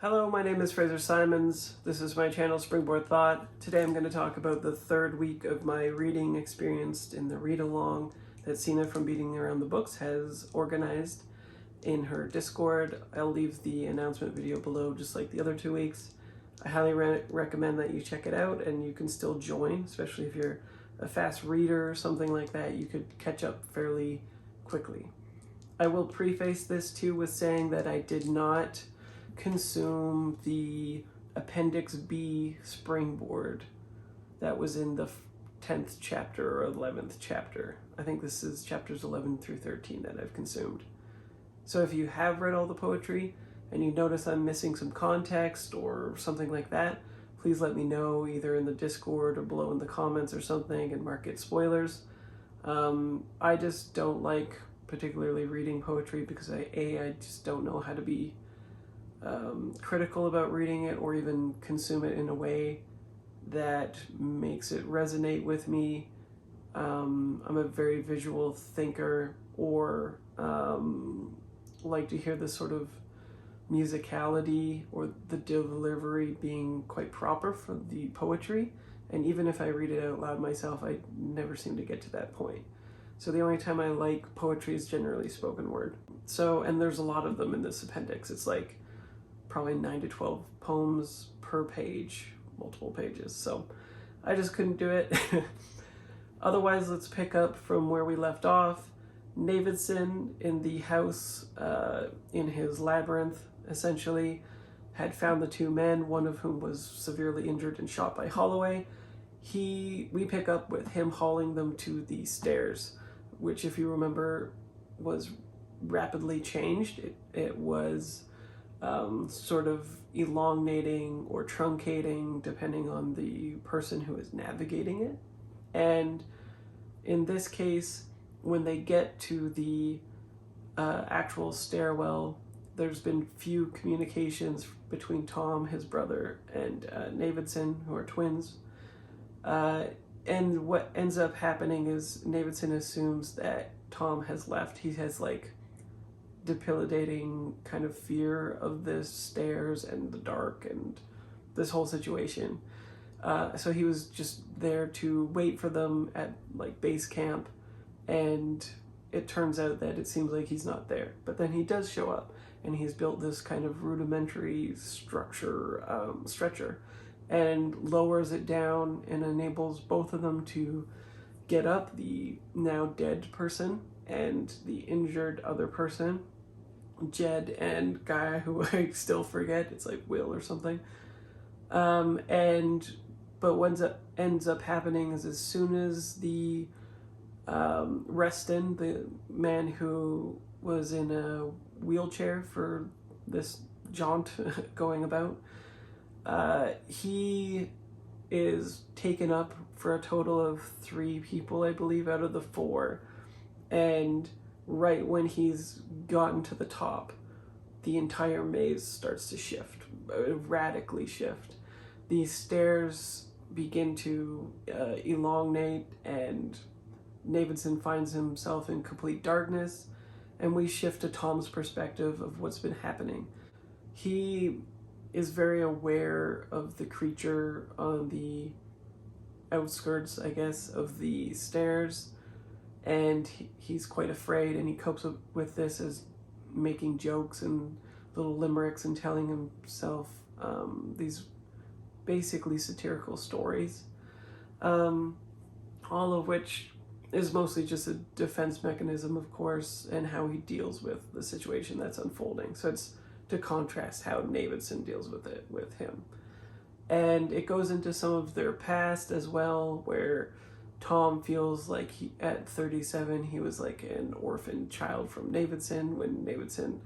Hello, my name is Fraser Simons. This is my channel Springboard Thought. Today I'm going to talk about the third week of my reading experience in the read-along that Sina from Beating Around the Books has organized in her Discord. I'll leave the announcement video below just like the other 2 weeks. I highly recommend that you check it out, and you can still join, especially if you're a fast reader or something like that. You could catch up fairly quickly. I will preface this too with saying that I did not consume the Appendix B springboard that was in the 10th chapter or 11th chapter. I think this is chapters 11 through 13 that I've consumed. So if you have read all the poetry and you notice I'm missing some context or something like that, please let me know either in the Discord or below in the comments or something and mark it spoilers. I just don't like particularly reading poetry because I just don't know how to be critical about reading it or even consume it in a way that makes it resonate with me. I'm a very visual thinker, or like to hear the sort of musicality or the delivery being quite proper for the poetry, and even if I read it out loud myself, I never seem to get to that point. So the only time I like poetry is generally spoken word. So, and there's a lot of them in this appendix. It's like probably 9 to 12 poems per page, multiple pages. So I just couldn't do it. Otherwise, let's pick up from where we left off. Navidson in the house, in his labyrinth, essentially, had found the two men, one of whom was severely injured and shot by Holloway. We pick up with him hauling them to the stairs, which, if you remember, was rapidly changed. It was sort of elongating or truncating depending on the person who is navigating it. And in this case, when they get to the actual stairwell, there's been few communications between Tom, his brother, and Navidson, who are twins. And what ends up happening is Navidson assumes that Tom has left. He has like debilitating kind of fear of the stairs and the dark and this whole situation. So he was just there to wait for them at like base camp, and it turns out that it seems like he's not there. But then he does show up, and he's built this kind of rudimentary structure, stretcher, and lowers it down and enables both of them to get up, the now dead person and the injured other person, Jed and guy who I still forget, it's like Will or something. But what ends up happening is as soon as the Reston, the man who was in a wheelchair for this jaunt going about, he is taken up for a total of 3 people, I believe, out of the 4. And right when he's gotten to the top, the entire maze starts to shift, radically shift. These stairs begin to elongate, and Navidson finds himself in complete darkness, and we shift to Tom's perspective of what's been happening. He is very aware of the creature on the outskirts, I guess, of the stairs, and he's quite afraid, and he copes up with this as making jokes and little limericks and telling himself these basically satirical stories, all of which is mostly just a defense mechanism, of course, and how he deals with the situation that's unfolding. So it's to contrast how Navidson deals with it with him. And it goes into some of their past as well, where Tom feels like at 37, he was like an orphan child from Navidson when Navidson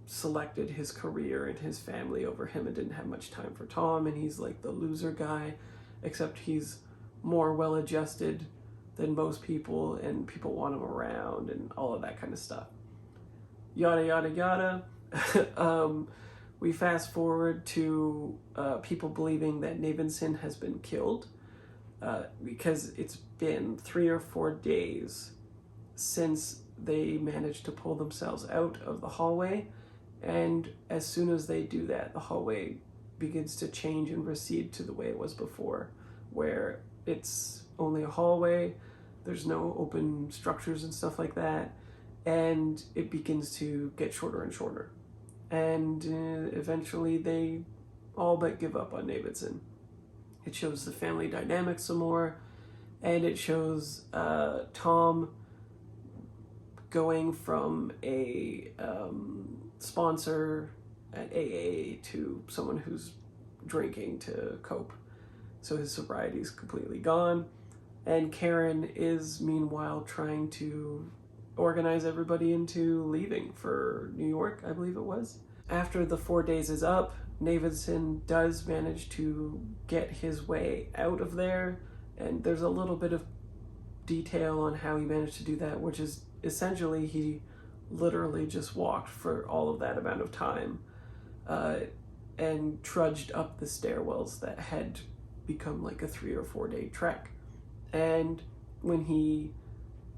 selected his career and his family over him and didn't have much time for Tom, and he's like the loser guy, except he's more well-adjusted than most people, and people want him around and all of that kind of stuff. Yada, yada, yada. We fast forward to people believing that Navidson has been killed because it's been 3 or 4 days since they managed to pull themselves out of the hallway, And as soon as they do that, the hallway begins to change and recede to the way it was before, where it's only a hallway, there's no open structures and stuff like that, and it begins to get shorter and shorter. And eventually they all but give up on Davidson. It shows the family dynamic some more, and it shows Tom going from a sponsor at AA to someone who's drinking to cope. So his sobriety is completely gone. And Karen is meanwhile trying to organize everybody into leaving for New York, I believe it was. After the 4 days is up, Davidson does manage to get his way out of there, and there's a little bit of detail on how he managed to do that, which is essentially he literally just walked for all of that amount of time and trudged up the stairwells that had become like a 3 or 4 day trek. And when he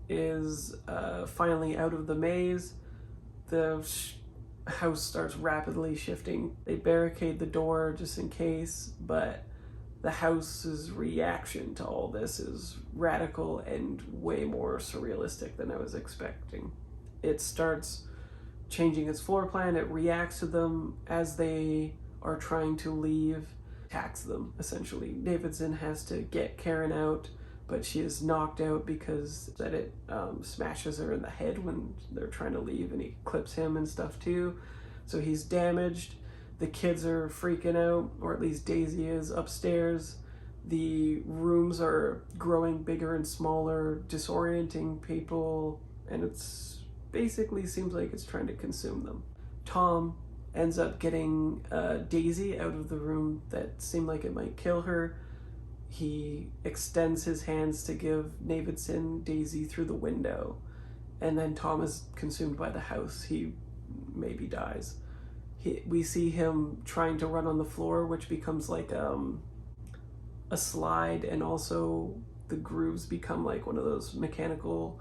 is finally out of the maze, the house starts rapidly shifting. They barricade the door just in case, but the house's reaction to all this is radical and way more surrealistic than I was expecting. It starts changing its floor plan, it reacts to them as they are trying to leave, attacks them essentially. Davidson has to get Karen out, but she is knocked out because that it smashes her in the head when they're trying to leave, and he clips him and stuff too. So he's damaged. The kids are freaking out, or at least Daisy is upstairs. The rooms are growing bigger and smaller, disorienting people, and it's basically seems like it's trying to consume them. Tom ends up getting Daisy out of the room that seemed like it might kill her. He extends his hands to give Davidson Daisy through the window, and then Tom is consumed by the house. He maybe dies. We see him trying to run on the floor, which becomes like a slide, and also the grooves become like one of those mechanical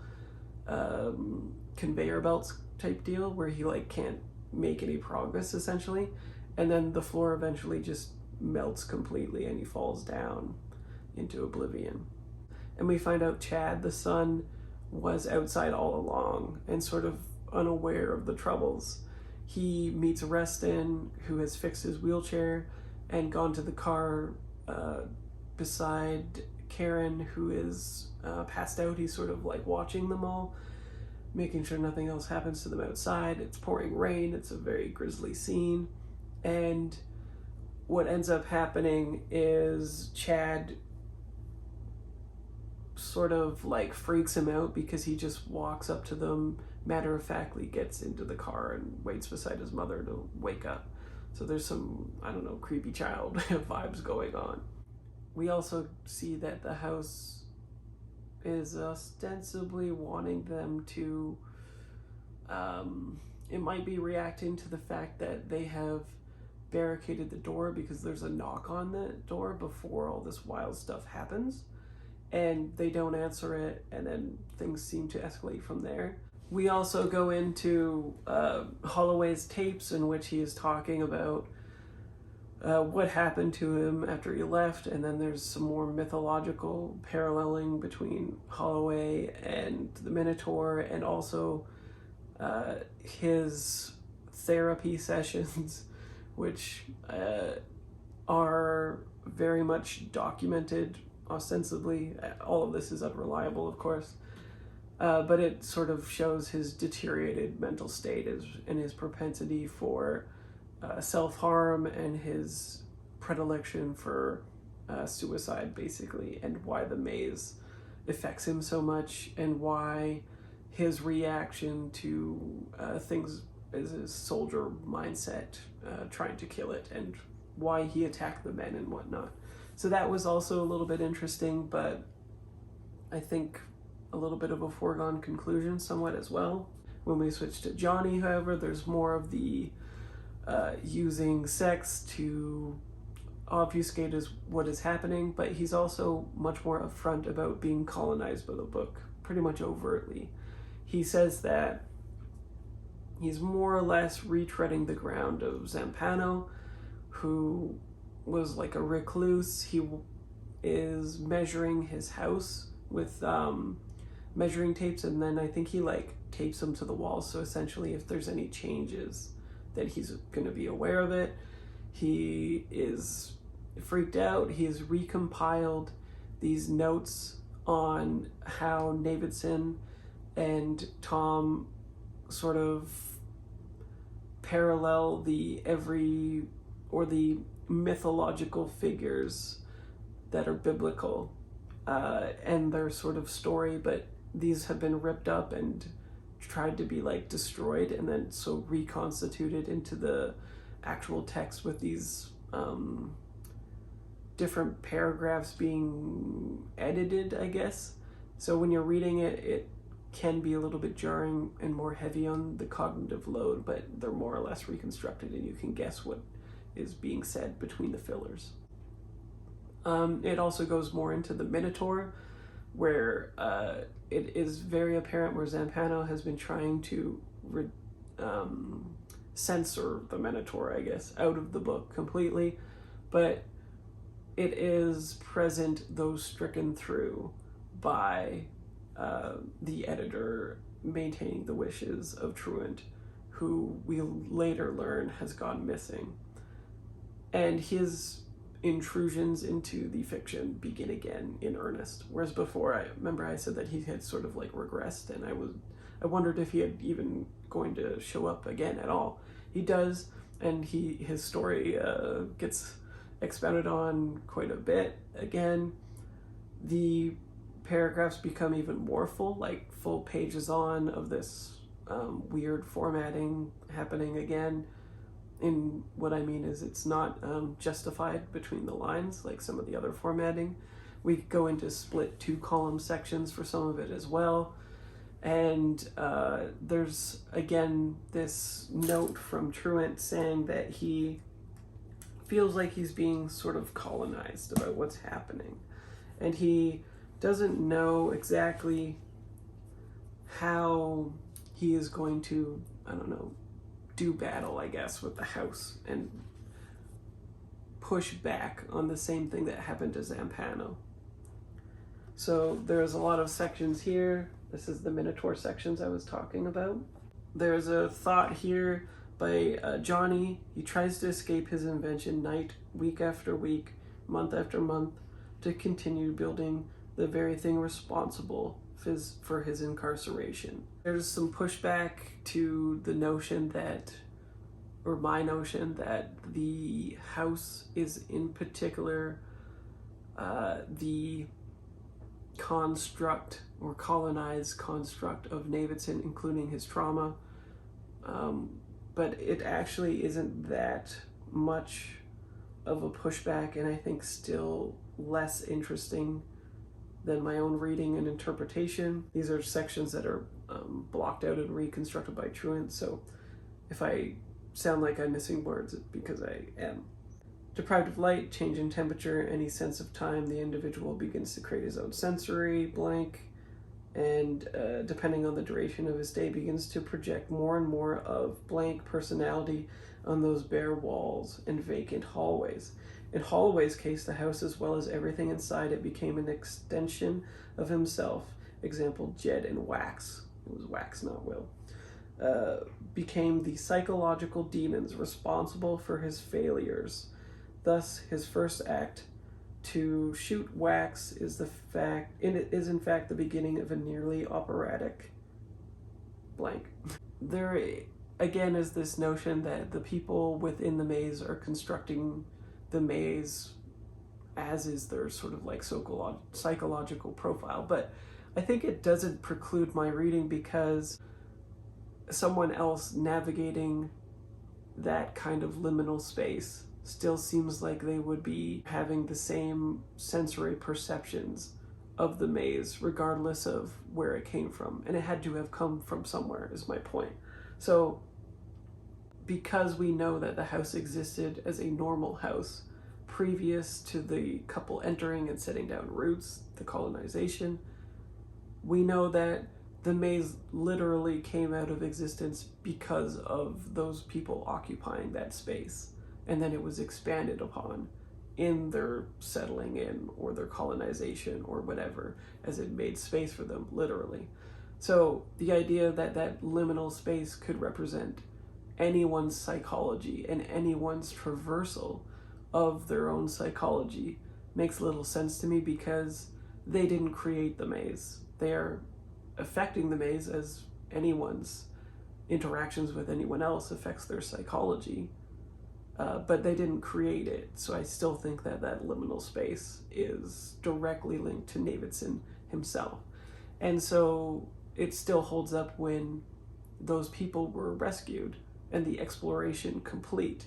conveyor belts type deal where he like can't make any progress essentially, and then the floor eventually just melts completely and he falls down into oblivion. And we find out Chad, the son, was outside all along and sort of unaware of the troubles. He meets Reston, who has fixed his wheelchair and gone to the car beside Karen, who is passed out. He's sort of like watching them all, making sure nothing else happens to them outside. It's pouring rain. It's a very grisly scene. And what ends up happening is Chad sort of like freaks him out because he just walks up to them, matter-of-factly gets into the car and waits beside his mother to wake up. So there's some, I don't know, creepy child vibes going on. We also see that the house is ostensibly wanting them to, it might be reacting to the fact that they have barricaded the door because there's a knock on the door before all this wild stuff happens, and they don't answer it, and then things seem to escalate from there. We also go into Holloway's tapes, in which he is talking about what happened to him after he left, and then there's some more mythological paralleling between Holloway and the Minotaur, and also his therapy sessions, which are very much documented ostensibly. All of this is unreliable, of course, but it sort of shows his deteriorated mental state and his propensity for self-harm and his predilection for suicide, basically, and why the maze affects him so much, and why his reaction to things is his soldier mindset, trying to kill it, and why he attacked the men and whatnot. So that was also a little bit interesting, but I think a little bit of a foregone conclusion somewhat as well. When we switch to Johnny, however, there's more of the using sex to obfuscate what is happening, but he's also much more upfront about being colonized by the book, pretty much overtly. He says that He's more or less retreading the ground of Zampano, who was like a recluse. He is measuring his house with measuring tapes, and then I think he like tapes them to the wall, so essentially if there's any changes that he's going to be aware of it. He is freaked out. He has recompiled these notes on how Navidson and Tom sort of parallel the mythological figures that are biblical and their sort of story, but these have been ripped up and tried to be like destroyed and then so reconstituted into the actual text with these different paragraphs being edited, I guess. So when you're reading it, it can be a little bit jarring and more heavy on the cognitive load, but they're more or less reconstructed and you can guess what is being said between the fillers. It also goes more into the Minotaur, where it is very apparent where Zampano has been trying to censor the Minotaur, I guess, out of the book completely, but it is present, though stricken through by the editor maintaining the wishes of Truant, who we later learn has gone missing. And his intrusions into the fiction begin again in earnest. Whereas before, I remember I said that he had sort of like regressed, and I wondered if he had even going to show up again at all. He does, and his story gets expounded on quite a bit again. The paragraphs become even more full, like full pages on of this weird formatting happening again. And what I mean is it's not justified between the lines like some of the other formatting. We go into split 2-column sections for some of it as well. And there's again this note from Truant saying that he feels like he's being sort of colonized about what's happening. And he doesn't know exactly how he is going to, I don't know, do battle, I guess, with the house and push back on the same thing that happened to Zampano. So there's a lot of sections here. This is the Minotaur sections I was talking about. There's a thought here by Johnny. He tries to escape his invention night, week after week, month after month, to continue building the very thing responsible for his incarceration. There's some pushback to the notion that, or my notion that the house is in particular the construct or colonized construct of Navidson, including his trauma. But it actually isn't that much of a pushback, and I think still less interesting than my own reading and interpretation. These are sections that are blocked out and reconstructed by Truant, so if I sound like I'm missing words, it's because I am. Deprived of light, change in temperature, any sense of time, the individual begins to create his own sensory blank, and depending on the duration of his day, begins to project more and more of blank personality on those bare walls and vacant hallways. In Holloway's case, the house, as well as everything inside it, became an extension of himself. Example, Jed and Wax. It was Wax, not Will. Became the psychological demons responsible for his failures. Thus, his first act to shoot Wax is in fact the beginning of a nearly operatic blank. There again is this notion that the people within the maze are constructing the maze as is their sort of like psychological profile, but I think it doesn't preclude my reading, because someone else navigating that kind of liminal space still seems like they would be having the same sensory perceptions of the maze regardless of where it came from, and it had to have come from somewhere, is my point. So because we know that the house existed as a normal house previous to the couple entering and setting down roots, the colonization, we know that the maze literally came out of existence because of those people occupying that space. And then it was expanded upon in their settling in or their colonization or whatever, as it made space for them, literally. So the idea that that liminal space could represent anyone's psychology and anyone's traversal of their own psychology makes little sense to me, because they didn't create the maze. They are affecting the maze as anyone's interactions with anyone else affects their psychology, but they didn't create it. So I still think that that liminal space is directly linked to Davidson himself. And so it still holds up when those people were rescued and the exploration complete,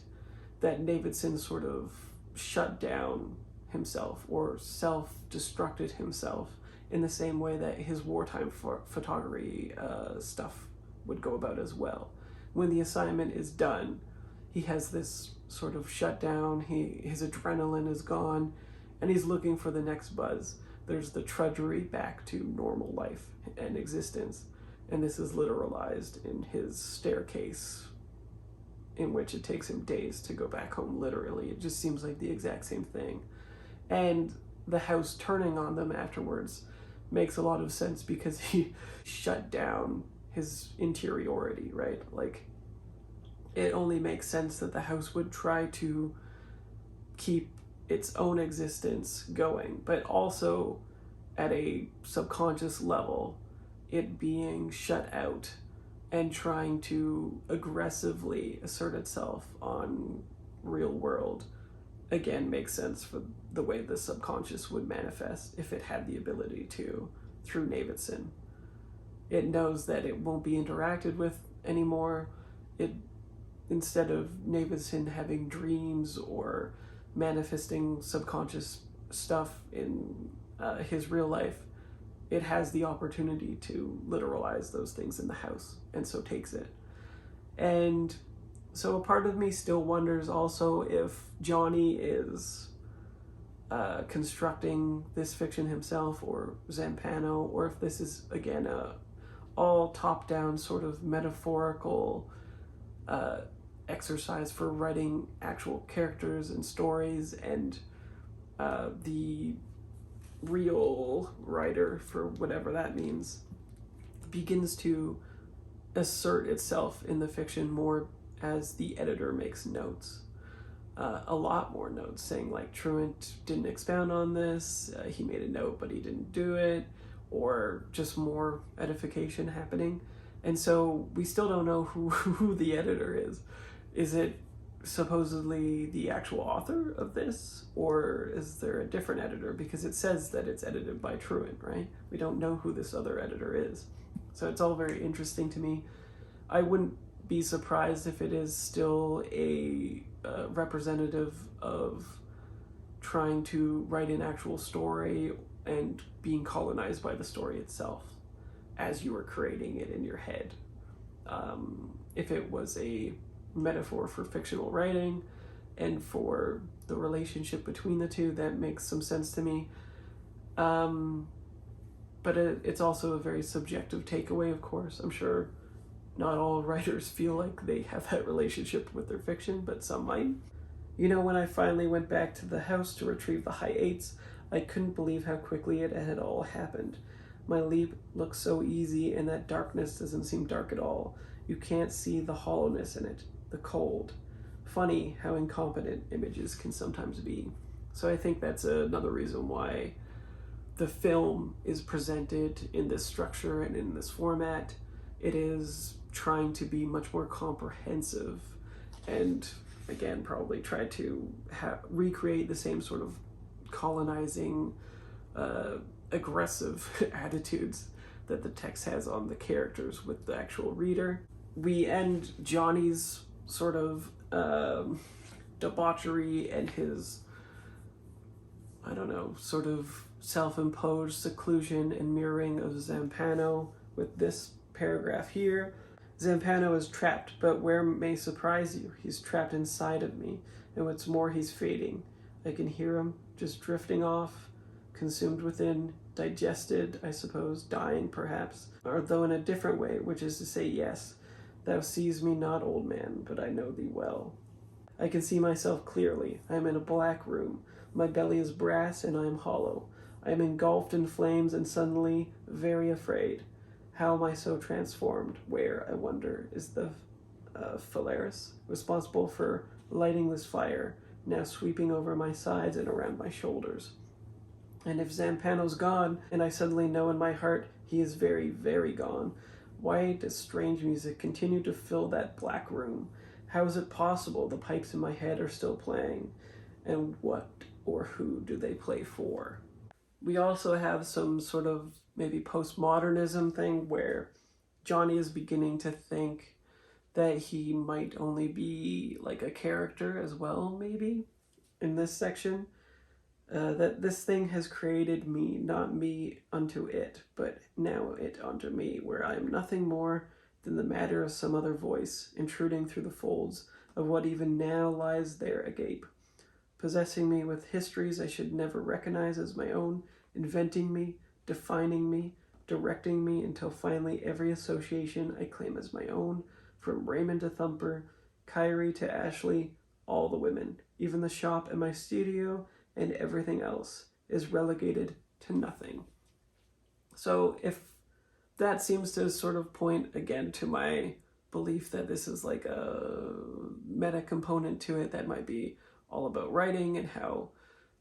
that Davidson sort of shut down himself or self-destructed himself in the same way that his wartime photography stuff would go about as well. When the assignment is done, he has this sort of shutdown, his adrenaline is gone, and he's looking for the next buzz. There's the trudgery back to normal life and existence, and this is literalized in his staircase, in which it takes him days to go back home, literally. It just seems like the exact same thing. And the house turning on them afterwards makes a lot of sense, because he shut down his interiority, right? Like, it only makes sense that the house would try to keep its own existence going, but also at a subconscious level, it being shut out and trying to aggressively assert itself on real world, again, makes sense for the way the subconscious would manifest if it had the ability to, through Davidson. It knows that it won't be interacted with anymore. It, instead of Davidson having dreams or manifesting subconscious stuff in his real life, it has the opportunity to literalize those things in the house, and so takes it. And so a part of me still wonders also if Johnny is constructing this fiction himself, or Zampano, or if this is, again, a all top-down sort of metaphorical exercise for writing actual characters and stories, and the real writer, for whatever that means, begins to assert itself in the fiction more as the editor makes notes. A lot more notes saying, like, Truant didn't expound on this, he made a note but he didn't do it, or just more edification happening. And so we still don't know who the editor is. Is it supposedly the actual author of this, or is there a different editor? Because it says that it's edited by Truant, right? We don't know who this other editor is. So it's all very interesting to me. I wouldn't be surprised if it is still a representative of trying to write an actual story and being colonized by the story itself as you were creating it in your head. If it was a metaphor for fictional writing and for the relationship between the two, that makes some sense to me. But it's also a very subjective takeaway, of course. I'm sure not all writers feel like they have that relationship with their fiction, but some might. You know, when I finally went back to the house to retrieve the high eights, I couldn't believe how quickly it had all happened. My leap looked so easy, and that darkness doesn't seem dark at all. You can't see the hollowness in it, the cold. Funny how incompetent images can sometimes be. So I think that's another reason why the film is presented in this structure and in this format. It is trying to be much more comprehensive, and again, probably try to recreate the same sort of colonizing, aggressive attitudes that the text has on the characters with the actual reader. We end Johnny's sort of debauchery and his, I don't know, sort of self-imposed seclusion and mirroring of Zampano with this paragraph here. Zampano is trapped, but where may surprise you? He's trapped inside of me, and what's more, he's fading. I can hear him just drifting off, consumed within digested, I suppose, dying perhaps, or though in a different way, which is to say, yes, thou sees me not, old man, but I know thee well. I can see myself clearly. I am in a black room. My belly is brass, and I am hollow. I am engulfed in flames, and suddenly very afraid. How am I so transformed? Where, I wonder, is the Phalaris responsible for lighting this fire, now sweeping over my sides and around my shoulders? And if Zampano's gone, and I suddenly know in my heart he is very, very gone, why does strange music continue to fill that black room? How is it possible the pipes in my head are still playing? And what or who do they play for? We also have some sort of maybe postmodernism thing where Johnny is beginning to think that he might only be like a character as well, maybe, in this section. That this thing has created me, not me unto it, but now it unto me, where I am nothing more than the matter of some other voice, intruding through the folds of what even now lies there agape, possessing me with histories I should never recognize as my own, inventing me, defining me, directing me, until finally every association I claim as my own, from Raymond to Thumper, Kyrie to Ashley, all the women, even the shop and my studio, and everything else is relegated to nothing. So if that seems to sort of point again to my belief that this is like a meta component to it that might be all about writing and how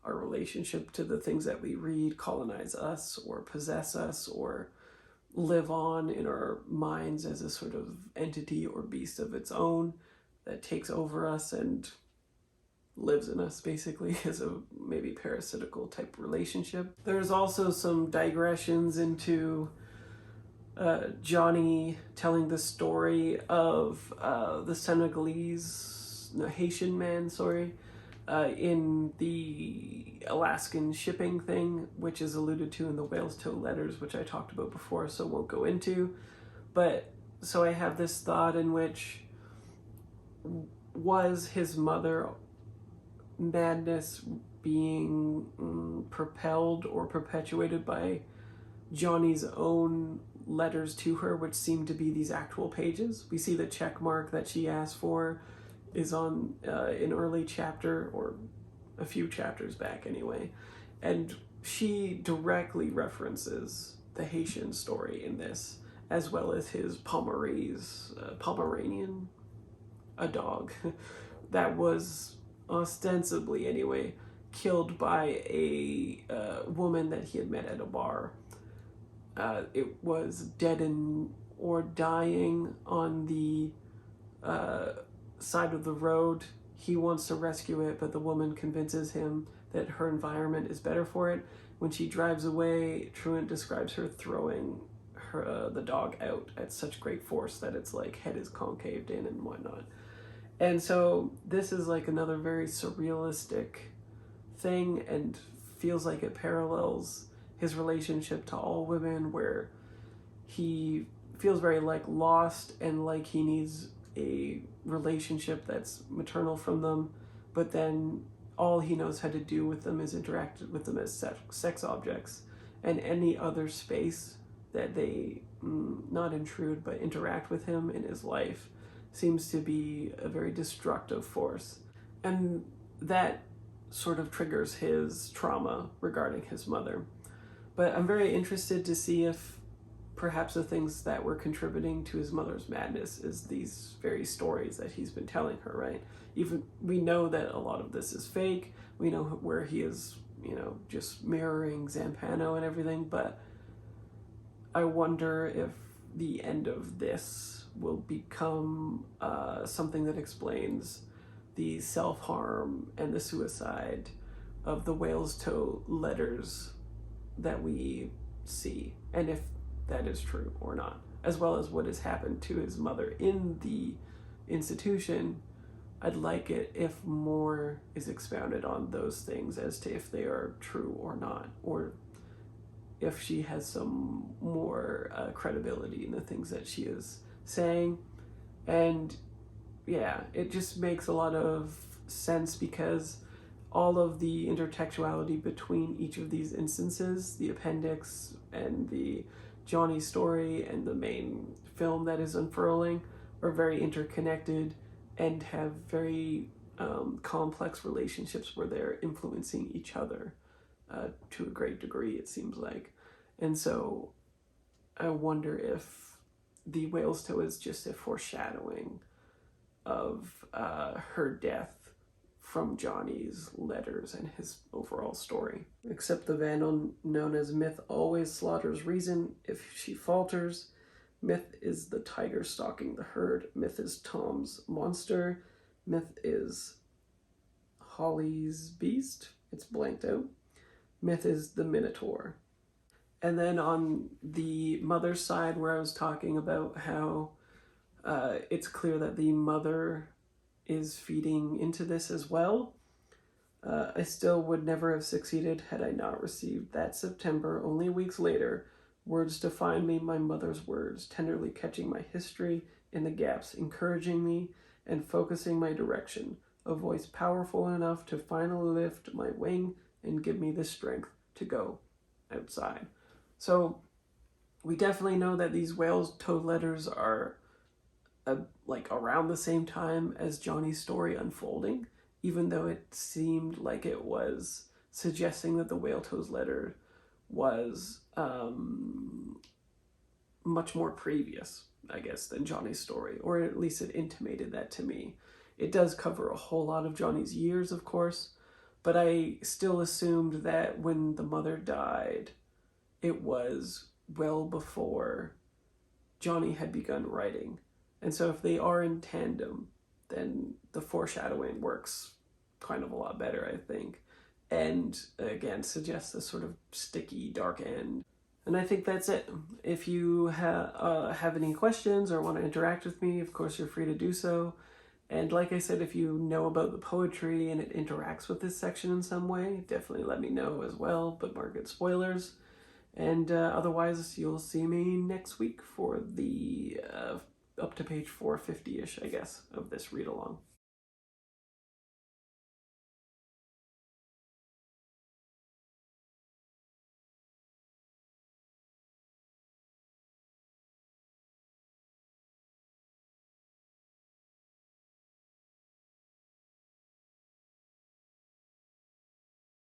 our relationship to the things that we read colonize us or possess us or live on in our minds as a sort of entity or beast of its own that takes over us and lives in us, basically, as a maybe parasitical type relationship. There's also some digressions into Johnny telling the story of the Senegalese, no, Haitian man, in the Alaskan shipping thing, which is alluded to in the Whalestoe letters, which I talked about before, so won't go into. But so I have this thought in which, was his mother madness being propelled or perpetuated by Johnny's own letters to her, which seem to be these actual pages? We see the check mark that she asked for is on an early chapter, or a few chapters back anyway, and she directly references the Haitian story in this, as well as his Pomeranian, a dog, that was ostensibly anyway killed by a woman that he had met at a bar. It was dead or dying on the side of the road. He wants to rescue it, but the woman convinces him that her environment is better for it. When she drives away, Truant describes her throwing the dog out at such great force that its like head is concaved in and whatnot. And so this is like another very surrealistic thing, and feels like it parallels his relationship to all women, where he feels very like lost and like he needs a relationship that's maternal from them, but then all he knows how to do with them is interact with them as sex objects, and any other space that they not intrude but interact with him in his life seems to be a very destructive force. And that sort of triggers his trauma regarding his mother. But I'm very interested to see if perhaps the things that were contributing to his mother's madness is these very stories that he's been telling her, right? Even we know that a lot of this is fake. We know where he is, just mirroring Zampano and everything, but I wonder if the end of this will become something that explains the self-harm and the suicide of the Whalestoe letters that we see, and if that is true or not, as well as what has happened to his mother in the institution. I'd like it if more is expounded on those things as to if they are true or not, or if she has some more credibility in the things that she is saying. And yeah, it just makes a lot of sense, because all of the intertextuality between each of these instances, the appendix and the Johnny story and the main film that is unfurling, are very interconnected and have very complex relationships where they're influencing each other to a great degree, it seems like. And so I wonder if the Whalestoe is just a foreshadowing of her death from Johnny's letters and his overall story. Except the vandal known as Myth always slaughters reason if she falters. Myth is the tiger stalking the herd. Myth is Tom's monster. Myth is Holly's beast. It's blanked out. Myth is the Minotaur. And then on the mother's side, where I was talking about how it's clear that the mother is feeding into this as well, I still would never have succeeded had I not received that September, only weeks later, words to find me, my mother's words, tenderly catching my history in the gaps, encouraging me and focusing my direction, a voice powerful enough to finally lift my wing and give me the strength to go outside. So we definitely know that these Whalestoe letters are like around the same time as Johnny's story unfolding, even though it seemed like it was suggesting that the Whalestoe's letter was much more previous, I guess, than Johnny's story, or at least it intimated that to me. It does cover a whole lot of Johnny's years, of course, but I still assumed that when the mother died, it was well before Johnny had begun writing. And so if they are in tandem, then the foreshadowing works kind of a lot better, I think. And again, suggests this sort of sticky, dark end. And I think that's it. If you have any questions or want to interact with me, of course, you're free to do so. And like I said, if you know about the poetry and it interacts with this section in some way, definitely let me know as well, but mark it spoilers. And otherwise, you'll see me next week for the up to page 450-ish, I guess, of this read-along.